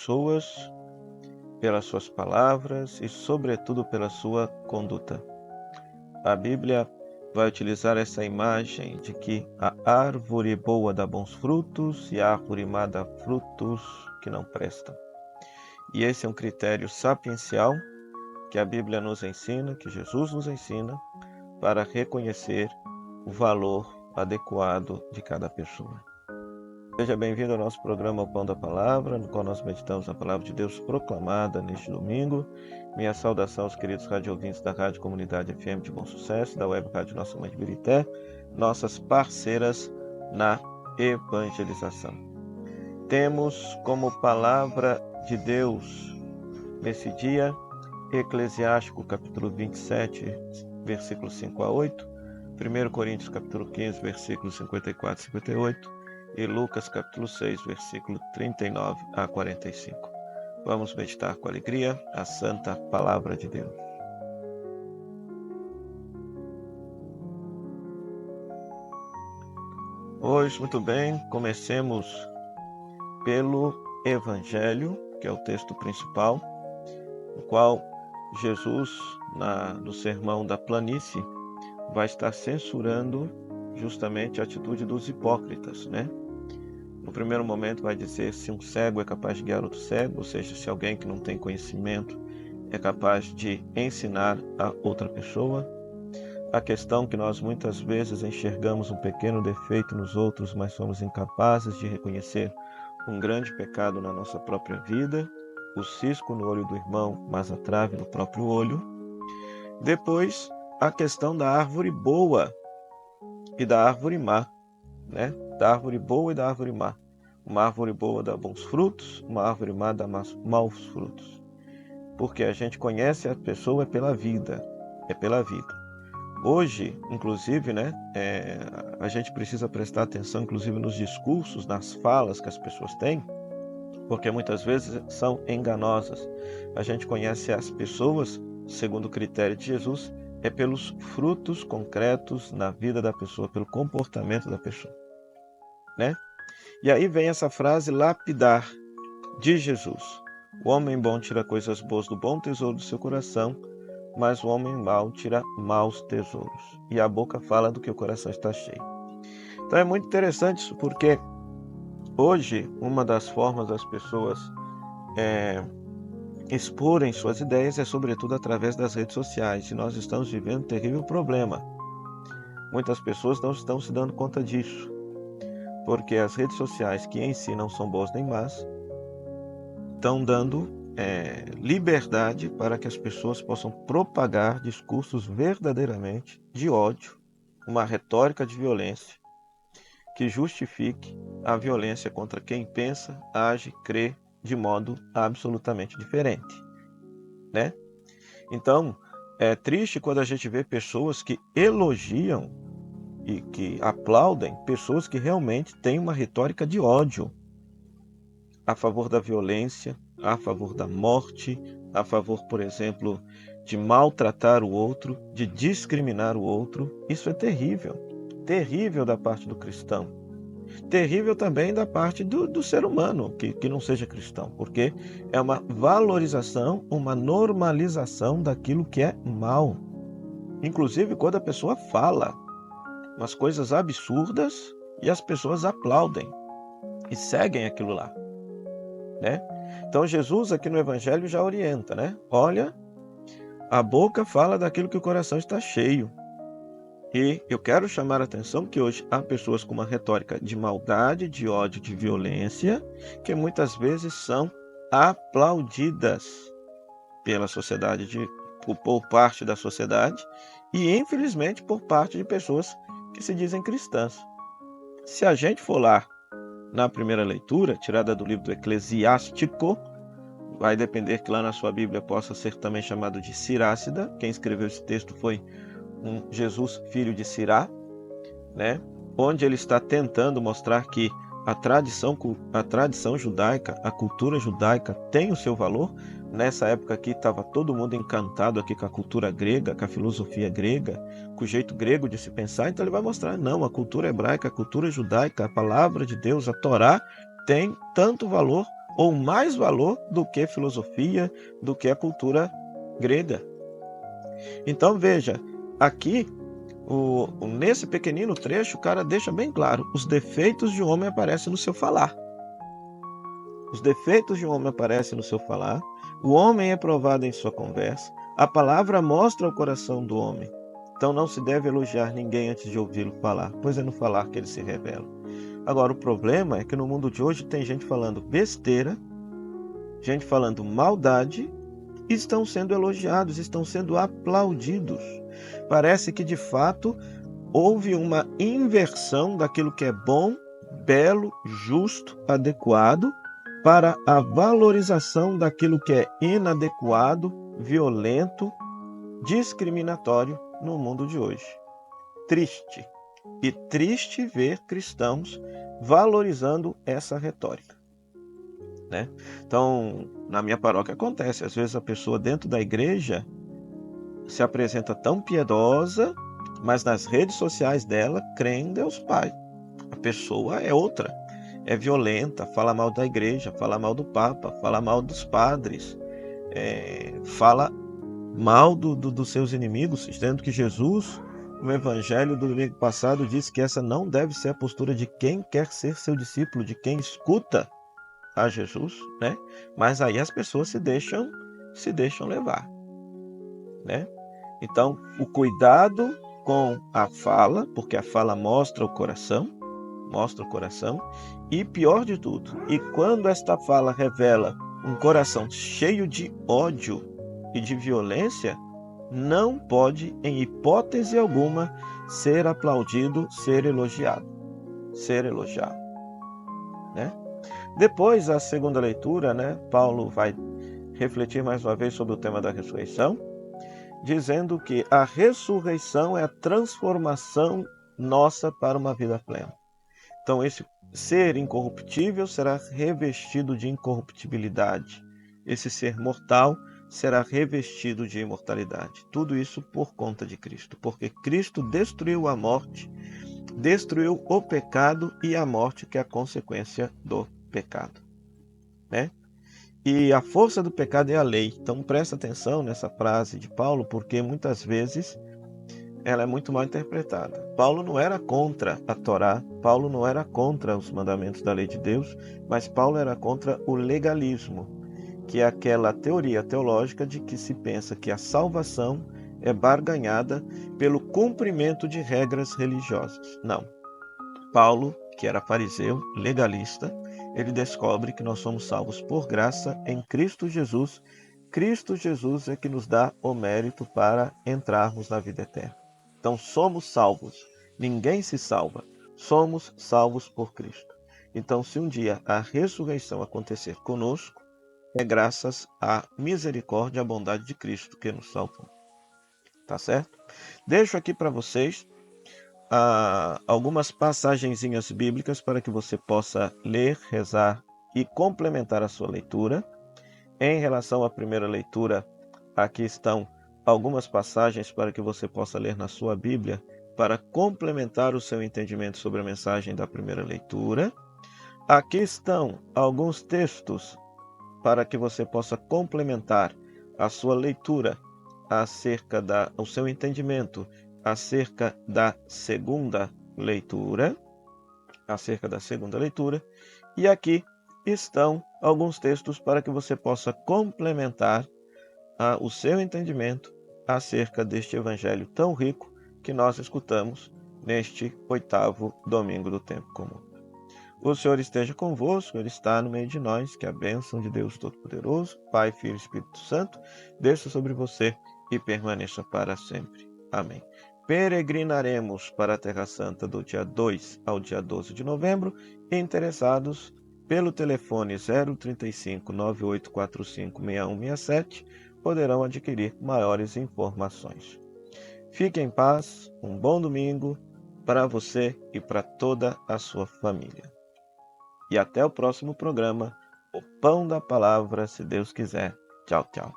pessoas, pelas suas palavras e, sobretudo, pela sua conduta. A Bíblia vai utilizar essa imagem de que a árvore boa dá bons frutos e a árvore má dá frutos que não prestam. E esse é um critério sapiencial que a Bíblia nos ensina, que Jesus nos ensina, para reconhecer o valor adequado de cada pessoa. Seja bem-vindo ao nosso programa O Pão da Palavra, no qual nós meditamos a Palavra de Deus proclamada neste domingo. Minha saudação aos queridos radiovintes da Rádio Comunidade FM de Bom Sucesso, da Web Rádio Nossa Mãe de Birité, nossas parceiras na evangelização. Temos como Palavra de Deus nesse dia, Eclesiástico capítulo 27, versículos 5 a 8, 1 Coríntios capítulo 15, versículos 54 e 58, e Lucas capítulo 6, versículo 39 a 45. Vamos meditar com alegria a santa palavra de Deus. Hoje, muito bem, comecemos pelo Evangelho, que é o texto principal, no qual Jesus, no sermão da planície, vai estar censurando justamente a atitude dos hipócritas, né? No primeiro momento vai dizer se um cego é capaz de guiar outro cego, ou seja, se alguém que não tem conhecimento é capaz de ensinar a outra pessoa. A questão que nós muitas vezes enxergamos um pequeno defeito nos outros, mas somos incapazes de reconhecer um grande pecado na nossa própria vida, o cisco no olho do irmão, mas a trave no próprio olho. Depois, a questão da árvore boa e da árvore má, né? Da árvore boa e da árvore má. Uma árvore boa dá bons frutos, uma árvore má dá maus frutos. Porque a gente conhece a pessoa pela vida, é pela vida. Hoje, inclusive, né, a gente precisa prestar atenção, inclusive, nos discursos, nas falas que as pessoas têm, porque muitas vezes são enganosas. A gente conhece as pessoas, segundo o critério de Jesus, é pelos frutos concretos na vida da pessoa, pelo comportamento da pessoa, né? E aí vem essa frase lapidar de Jesus. O homem bom tira coisas boas do bom tesouro do seu coração, mas o homem mau tira maus tesouros. E a boca fala do que o coração está cheio. Então é muito interessante isso, porque hoje uma das formas das pessoas exporem suas ideias é sobretudo através das redes sociais. E nós estamos vivendo um terrível problema. Muitas pessoas não estão se dando conta disso, porque as redes sociais, que em si não são boas nem más, estão dando liberdade para que as pessoas possam propagar discursos verdadeiramente de ódio, uma retórica de violência que justifique a violência contra quem pensa, age, crê de modo absolutamente diferente, né? Então, é triste quando a gente vê pessoas que elogiam e que aplaudem pessoas que realmente têm uma retórica de ódio a favor da violência, a favor da morte, a favor, por exemplo, de maltratar o outro, de discriminar o outro. Isso é terrível. Terrível da parte do cristão. Terrível também da parte do ser humano que não seja cristão, porque é uma valorização, uma normalização daquilo que é mal. Inclusive quando a pessoa fala umas coisas absurdas e as pessoas aplaudem e seguem aquilo lá, né? Então Jesus aqui no Evangelho já orienta, né? Olha, a boca fala daquilo que o coração está cheio. E eu quero chamar a atenção que hoje há pessoas com uma retórica de maldade, de ódio, de violência, que muitas vezes são aplaudidas pela sociedade, por parte da sociedade e, infelizmente, por parte de pessoas que se dizem cristãs. Se a gente for lá na primeira leitura, tirada do livro do Eclesiástico, vai depender que lá na sua Bíblia possa ser também chamado de Sirácida. Quem escreveu esse texto foi um Jesus, filho de Sirá, né? Onde ele está tentando mostrar que a tradição judaica, a cultura judaica tem o seu valor. Nessa época aqui estava todo mundo encantado aqui com a cultura grega, com a filosofia grega, com o jeito grego de se pensar. Então ele vai mostrar, não, a cultura hebraica, a cultura judaica, a palavra de Deus, a Torá, tem tanto valor ou mais valor do que filosofia, do que a cultura grega. Então veja, aqui, nesse pequenino trecho, o cara deixa bem claro, os defeitos de um homem aparecem no seu falar. Os defeitos de um homem aparecem no seu falar, o homem é provado em sua conversa, a palavra mostra o coração do homem. Então não se deve elogiar ninguém antes de ouvi-lo falar, pois é no falar que ele se revela. Agora, o problema é que no mundo de hoje tem gente falando besteira, gente falando maldade, e estão sendo elogiados, estão sendo aplaudidos. Parece que, de fato, houve uma inversão daquilo que é bom, belo, justo, adequado, para a valorização daquilo que é inadequado, violento, discriminatório no mundo de hoje. Triste. E triste ver cristãos valorizando essa retórica, né? Então, na minha paróquia acontece, às vezes a pessoa dentro da igreja se apresenta tão piedosa, mas nas redes sociais dela crê em Deus Pai. A pessoa é outra, é violenta, fala mal da igreja, fala mal do Papa, fala mal dos padres, fala mal dos seus inimigos, dizendo que Jesus, no evangelho do domingo passado, disse que essa não deve ser a postura de quem quer ser seu discípulo, de quem escuta a Jesus, né? Mas aí as pessoas se deixam levar, né? Então, o cuidado com a fala, porque a fala mostra o coração, e pior de tudo, e quando esta fala revela um coração cheio de ódio e de violência, não pode, em hipótese alguma, ser aplaudido, ser elogiado, né? Depois, a segunda leitura, né, Paulo vai refletir mais uma vez sobre o tema da ressurreição, dizendo que a ressurreição é a transformação nossa para uma vida plena. Então, esse ser incorruptível será revestido de incorruptibilidade. Esse ser mortal será revestido de imortalidade. Tudo isso por conta de Cristo, porque Cristo destruiu a morte, destruiu o pecado e a morte, que é a consequência do pecado, né? E a força do pecado é a lei. Então presta atenção nessa frase de Paulo, porque muitas vezes ela é muito mal interpretada. Paulo não era contra a Torá, Paulo não era contra os mandamentos da lei de Deus, mas Paulo era contra o legalismo, que é aquela teoria teológica de que se pensa que a salvação é barganhada pelo cumprimento de regras religiosas. Não. Paulo, que era fariseu, legalista, ele descobre que nós somos salvos por graça em Cristo Jesus. Cristo Jesus é que nos dá o mérito para entrarmos na vida eterna. Então somos salvos. Ninguém se salva. Somos salvos por Cristo. Então, se um dia a ressurreição acontecer conosco, é graças à misericórdia e à bondade de Cristo que nos salvou. Tá certo? Deixo aqui para vocês algumas passagenzinhas bíblicas para que você possa ler, rezar e complementar a sua leitura. Em relação à primeira leitura, aqui estão algumas passagens para que você possa ler na sua Bíblia para complementar o seu entendimento sobre a mensagem da primeira leitura. Aqui estão alguns textos para que você possa complementar a sua leitura acerca o seu entendimento acerca da segunda leitura, e aqui estão alguns textos para que você possa complementar o seu entendimento acerca deste evangelho tão rico que nós escutamos neste 8º domingo do tempo comum. O Senhor esteja convosco, Ele está no meio de nós, que a bênção de Deus Todo-Poderoso, Pai, Filho e Espírito Santo, desça sobre você e permaneça para sempre. Amém. Peregrinaremos para a Terra Santa do dia 2 ao dia 12 de novembro. Interessados, pelo telefone 035 9845 6167, poderão adquirir maiores informações. Fique em paz, um bom domingo para você e para toda a sua família. E até o próximo programa, o Pão da Palavra, se Deus quiser. Tchau, tchau.